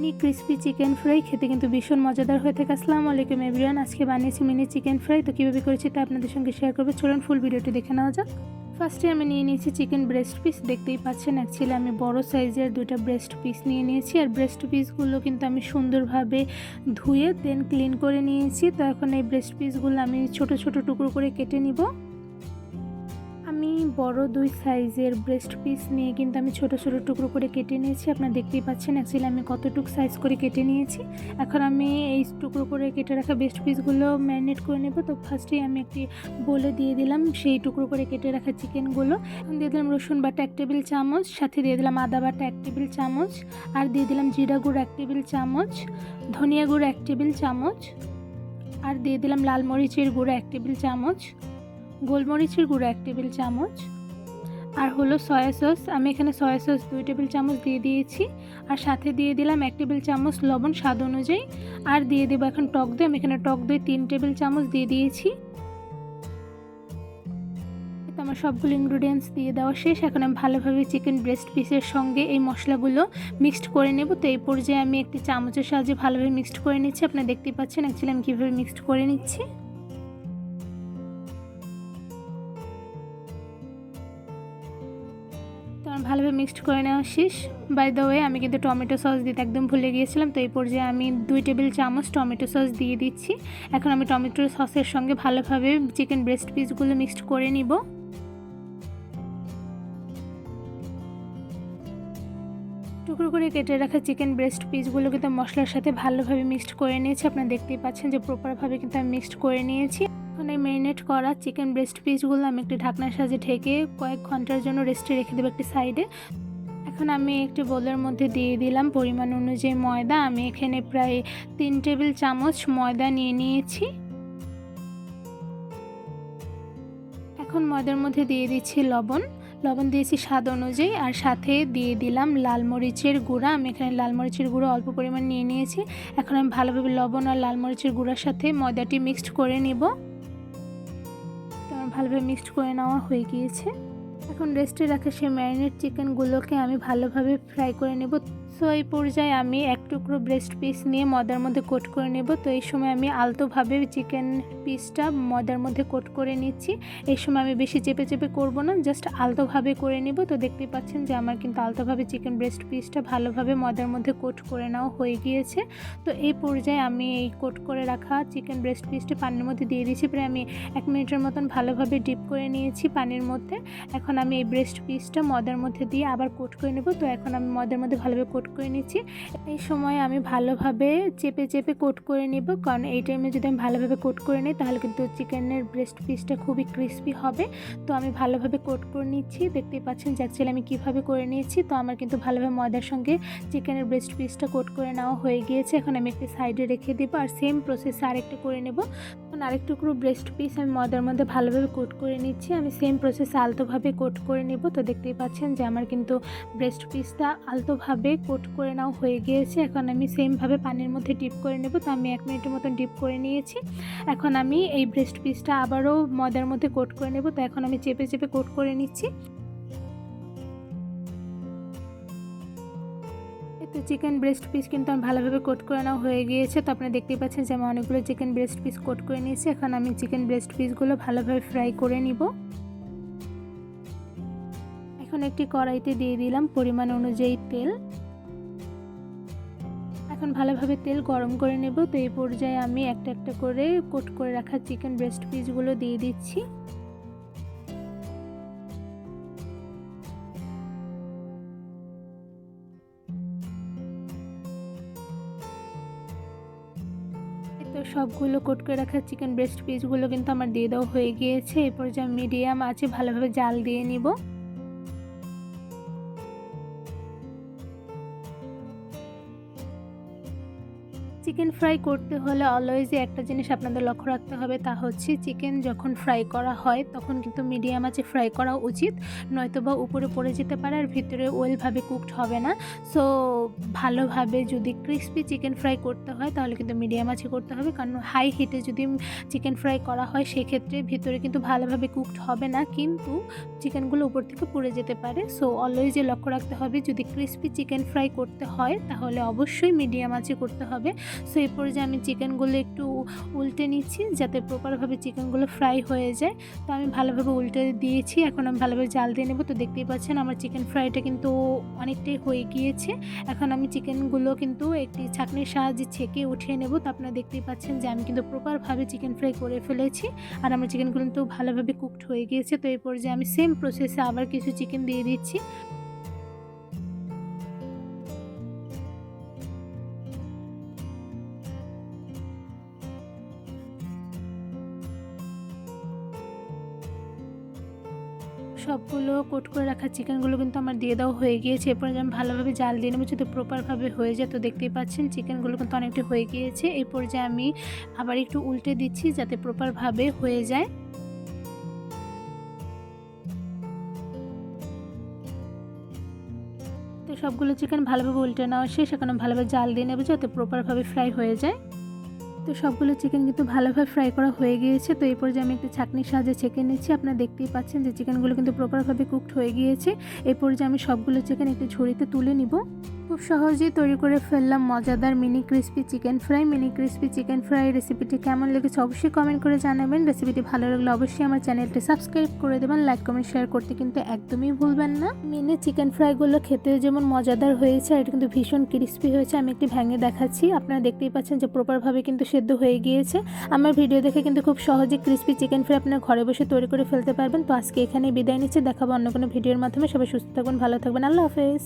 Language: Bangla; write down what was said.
মিনি ক্রিস্পি চিকেন ফ্রাই খেতে কিন্তু ভীষণ মজাদার হয়ে থাকে। আসসালামু আলাইকুম এভরিওয়ান, আজকে বানিয়েছি মিনি চিকেন ফ্রাই। তো কীভাবে করেছি তা আপনাদের সঙ্গে শেয়ার করবো, চলুন ফুল ভিডিওটি দেখে নেওয়া যাক। ফার্স্টে আমি নিয়ে নিয়েছি চিকেন ব্রেস্ট পিস। দেখতেই পাচ্ছেন অ্যাকচুয়ালি আমি বড় সাইজের দুইটা ব্রেস্ট পিস নিয়ে নিয়েছি। আর ব্রেস্ট পিসগুলো কিন্তু আমি সুন্দরভাবে ধুয়ে দেন ক্লিন করে নিয়েছি। তো এখন এই ব্রেস্ট পিসগুলো আমি ছোট ছোট টুকরো করে কেটে নিব। আমি বড় দুই সাইজের ব্রেস্ট পিস নিয়ে কিন্তু আমি ছোট ছোট টুকরো করে কেটে নিয়েছি। আপনারা দেখতেই পাচ্ছেন অ্যাকচুয়ালি আমি কতটুকু সাইজ করে কেটে নিয়েছি। এখন আমি এই টুকরো করে কেটে রাখা ব্রেস্ট পিসগুলো ম্যারিনেট করে নেব। তো ফার্স্টেই আমি একটি বলে দিয়ে দিলাম সেই টুকরো করে কেটে রাখা চিকেনগুলো। এখন দিয়ে দিলাম রসুন বাটা 1 টেবিল চামচ, সাথে দিয়ে দিলাম আদা বাটা 1 টেবিল চামচ, আর দিয়ে দিলাম জিরা গুঁড়ো 1 টেবিল চামচ, ধনিয়া গুঁড়ো 1 টেবিল চামচ, আর দিয়ে দিলাম লাল মরিচের গুঁড়ো 1 টেবিল চামচ, গোলমরিচের গুঁড়ো 1 টেবিল চামচ, আর হলো সয়া সস। আমি এখানে সয়া সস 2 টেবিল চামচ দিয়ে দিয়েছি। আর সাথে দিয়ে দিলাম 1 টেবিল চামচ লবণ স্বাদ অনুযায়ী। আর দিয়ে দেবো এখন টক দই। আমি এখানে টক দই 3 টেবিল চামচ দিয়ে দিয়েছি। তো আমার সবগুলো ইনগ্রিডিয়েন্টস দিয়ে দেওয়া শেষ। এখন আমি ভালোভাবে চিকেন ব্রেস্ট পিসের সঙ্গে এই মশলাগুলো মিক্সড করে নেব। তো এই পর্যায়ে আমি একটি চামচের সাহায্যে ভালোভাবে মিক্সড করে নিচ্ছি। আপনারা দেখতেই পাচ্ছেন অ্যাকচুয়ালি আমি কীভাবে মিক্সড করে নিচ্ছি। তো আমার ভালোভাবে মিক্সড করে নেওয়া শেষ। বাই দ্য ওয়ে আমি কিন্তু টমেটো সস দিতে একদম ভুলে গিয়েছিলাম। তো এই পর্যায়ে আমি 2 টেবিল চামচ টমেটো সস দিয়ে দিচ্ছি। এখন আমি টমেটো সসের সঙ্গে ভালোভাবে চিকেন ব্রেস্ট পিসগুলো মিক্সড করে নিব। টুকরো করে কেটে রাখা চিকেন ব্রেস্ট পিসগুলো কিন্তু মশলার সাথে ভালোভাবে মিক্সড করে নিয়েছি। আপনারা দেখতেই পাচ্ছেন যে প্রপারভাবে কিন্তু আমি মিক্সড করে নিয়েছি। এখন এই ম্যারিনেট করা চিকেন ব্রেস্ট পিসগুলো আমি একটি ঢাকনার সাহায্যে ঢেকে কয়েক ঘন্টার জন্য রেস্টে রেখে দেবো একটি সাইডে। এখন আমি একটি বোলের মধ্যে দিয়ে দিলাম পরিমাণ অনুযায়ী ময়দা। আমি এখানে প্রায় 3 টেবিল চামচ ময়দা নিয়ে নিয়েছি। এখন ময়দার মধ্যে দিয়ে দিচ্ছি লবণ দিয়েছি স্বাদ অনুযায়ী, আর সাথে দিয়ে দিলাম লাল মরিচের গুঁড়া। আমি এখানে লাল মরিচের গুঁড়ো অল্প পরিমাণ নিয়ে নিয়েছি। এখন আমি ভালোভাবে লবণ আর লাল মরিচের গুঁড়ার সাথে ময়দাটি মিক্সড করে নিব। তো আমার ভালোভাবে মিক্সড করে নেওয়া হয়ে গিয়েছে। এখন রেস্টে রাখা সেই ম্যারিনেট চিকেনগুলোকে আমি ভালোভাবে ফ্রাই করে নেব। সো এই পর্যায়ে আমি এক টুকরো ব্রেস্ট পিস নিয়ে ময়দার মধ্যে কোট করে নেব। তো এই সময় আমি আলতোভাবে চিকেন পিসটা ময়দার মধ্যে কোট করে নিচ্ছি। এই সময় আমি বেশি চেপে চেপে করব না, জাস্ট আলতোভাবে করে নেব। তো দেখতেই পাচ্ছেন যে আমার কিন্তু আলতোভাবে চিকেন ব্রেস্ট পিসটা ভালোভাবে ময়দার মধ্যে কোট করে নেওয়া হয়ে গিয়েছে। তো এই পর্যায়ে আমি এই কোট করে রাখা চিকেন ব্রেস্ট পিসটা পানির মধ্যে দিয়ে দিয়েছি। প্রায় আমি 1 মিনিটের মতন ভালোভাবে ডিপ করে নিয়েছি পানির মধ্যে। এখন আমি এই ব্রেস্ট পিসটা ময়দার মধ্যে দিয়ে আবার কোট করে নেব। তো এখন আমি ময়দার মধ্যে ভালোভাবে কোট করে নিচ্ছি। এই সময় আমি ভালোভাবে চেপে চেপে কোট করে নেব, কারণ এই টাইমে যদি আমি ভালোভাবে কোট করে নিই তাহলে কিন্তু চিকেনের ব্রেস্ট পিসটা খুবই ক্রিস্পি হবে। তো আমি ভালোভাবে কোট করে নিচ্ছি। দেখতেই পাচ্ছেন যে অ্যাকচুয়ালি আমি কীভাবে করে নিয়েছি। তো আমার কিন্তু ভালোভাবে ময়দার সঙ্গে চিকেনের ব্রেস্ট পিসটা কোট করে নেওয়া হয়ে গিয়েছে। এখন আমি একটি সাইডে রেখে দেবো, আর সেম প্রসেসে আরেকটা করে নেব। এখন আরেক টুকরো ব্রেস্ট পিস আমি ময়দার মধ্যে ভালোভাবে কোট করে নিচ্ছি। আমি সেম প্রসেসে আলতোভাবে কোট করে নেব। তো দেখতেই পাচ্ছেন যে আমার কিন্তু ব্রেস্ট পিসটা আলতোভাবে কোট করে নেওয়া হয়ে গিয়েছে। এখন আমি সেমভাবে পানির মধ্যে ডিপ করে নেব। তো আমি 1 মিনিটের মতন ডিপ করে নিয়েছি। এখন আমি এই ব্রেস্ট পিসটা আবারও ময়দার মধ্যে কোট করে নেব। তো এখন আমি চেপে চেপে কোট করে নিচ্ছি। তো চিকেন ব্রেস্ট পিস কিন্তু আমি ভালোভাবে কোট করে নেওয়া হয়ে গিয়েছে। তো আপনারা দেখতেই পাচ্ছেন যে আমি অনেকগুলো চিকেন ব্রেস্ট পিস কোট করে নিয়েছি। এখন আমি চিকেন ব্রেস্ট পিসগুলো ভালোভাবে ফ্রাই করে নিব। এখন একটি কড়াইতে দিয়ে দিলাম পরিমাণ অনুযায়ী তেল। এখন ভালোভাবে তেল গরম করে নেব। তো এই পর্যায়ে আমি একটা একটা করে কোট করে রাখা চিকেন ব্রেস্ট পিসগুলো দিয়ে দিচ্ছি। তো সবগুলো কোট করে রাখা চিকেন ব্রেস্ট পিসগুলো কিন্তু আমার দিয়ে দেওয়া হয়ে গিয়েছে। এই পর্যায়ে মিডিয়াম আঁচে ভালোভাবে জাল দিয়ে নিব। চিকেন ফ্রাই করতে হলে অলওয়েজই একটা জিনিস আপনাদের লক্ষ্য রাখতে হবে, তা হচ্ছে চিকেন যখন ফ্রাই করা হয় তখন কিন্তু মিডিয়াম আঁচে ফ্রাই করা উচিত, নয়তোবা উপরে পড়ে যেতে পারে আর ভিতরে ওয়েলভাবে কুকড হবে না। সো ভালোভাবে যদি ক্রিস্পি চিকেন ফ্রাই করতে হয় তাহলে কিন্তু মিডিয়াম আঁচে করতে হবে, কারণ হাই হিটে যদি চিকেন ফ্রাই করা হয় সেক্ষেত্রে ভিতরে কিন্তু ভালোভাবে কুকড হবে না, কিন্তু চিকেনগুলো উপর থেকে পুড়ে যেতে পারে। সো অলওয়েজই লক্ষ্য রাখতে হবে যদি ক্রিস্পি চিকেন ফ্রাই করতে হয় তাহলে অবশ্যই মিডিয়াম আঁচে করতে হবে। সো এই পর্যায়ে আমি চিকেনগুলো একটু উল্টে নিচ্ছি যাতে প্রপারভাবে চিকেনগুলো ফ্রাই হয়ে যায়। তো আমি ভালোভাবে উল্টে দিয়েছি, এখন আমি ভালোভাবে জাল দিয়ে নেব। তো দেখতেই পাচ্ছেন আমার চিকেন ফ্রাইটা কিন্তু অনেকটাই হয়ে গিয়েছে। এখন আমি চিকেনগুলো কিন্তু একটি ছাঁকনির সাহায্যে ছেঁকে উঠিয়ে নেব। তো আপনারা দেখতেই পাচ্ছেন যে আমি কিন্তু প্রপারভাবে চিকেন ফ্রাই করে ফেলেছি আর আমার চিকেনগুলো কিন্তু ভালোভাবে কুকড হয়ে গিয়েছে। তো এই পর্যায়ে আমি সেম প্রসেসে আবার কিছু চিকেন দিয়ে দিচ্ছি। সবগুলো কোট করে রাখা চিকেনগুলো কিন্তু আমার দিয়ে দেওয়া হয়ে গিয়েছে। এরপর আমি ভালোভাবে জাল দিয়ে নেবো যাতে প্রপারভাবে হয়ে যায়। তো দেখতেই পাচ্ছেন চিকেনগুলো কিন্তু অনেকটা হয়ে গিয়েছে। এই পর্যায়ে আমি আবার একটু উল্টে দিচ্ছি যাতে প্রপারভাবে হয়ে যায়। তো সবগুলো চিকেন ভালোভাবে উল্টে নেওয়া শেষ, এখন আমি ভালোভাবে জাল দিয়ে নেবো যাতে প্রপারভাবে ফ্রাই হয়ে যায়। তো সবগুলো চিকেন কিন্তু ভালোভাবে ফ্রাই করা হয়ে গিয়েছে। তো এই পর্যায়ে আমি একটি ছাঁকনির সাহায্যে ছেঁকে নিচ্ছি। আপনারা দেখতেই পাচ্ছেন যে চিকেনগুলো কিন্তু প্রপারভাবে কুকড হয়ে গিয়েছে। এই পর্যায়ে আমি সবগুলো চিকেন একটি ঝুড়িতে তুলে নিব। খুব সহজেই তৈরি করে ফেললাম মজাদার mini crispy chicken fry. Mini crispy chicken fry রেসিপিটি কেমন লেগেছে অবশ্যই কমেন্ট করে জানাবেন। রেসিপিটি ভালো লাগলে অবশ্যই আমার চ্যানেলটি সাবস্ক্রাইব করে দেবেন, লাইক কমেন্ট শেয়ার করতে কিন্তু একদমই ভুলবেন না। মিনি চিকেন ফ্রাইগুলো খেতে যেমন মজাদার হয়েছে আর এটা কিন্তু ভীষণ ক্রিস্পি হয়েছে। আমি একটি ভেঙে দেখাচ্ছি, আপনারা দেখতেই পাচ্ছেন যে প্রপারভাবে কিন্তু সেদ্ধ হয়ে গিয়েছে। আমার ভিডিও দেখে কিন্তু খুব সহজে ক্রিস্পি চিকেন ফ্রাই আপনার ঘরে বসে তৈরি করে ফেলতে পারবেন। তো আজকে এখানেই বিদায় নিচ্ছি, দেখাবো অন্য কোনো ভিডিওর মাধ্যমে। সবাই সুস্থ থাকবেন, ভালো থাকবেন, আল্লাহ হাফেজ।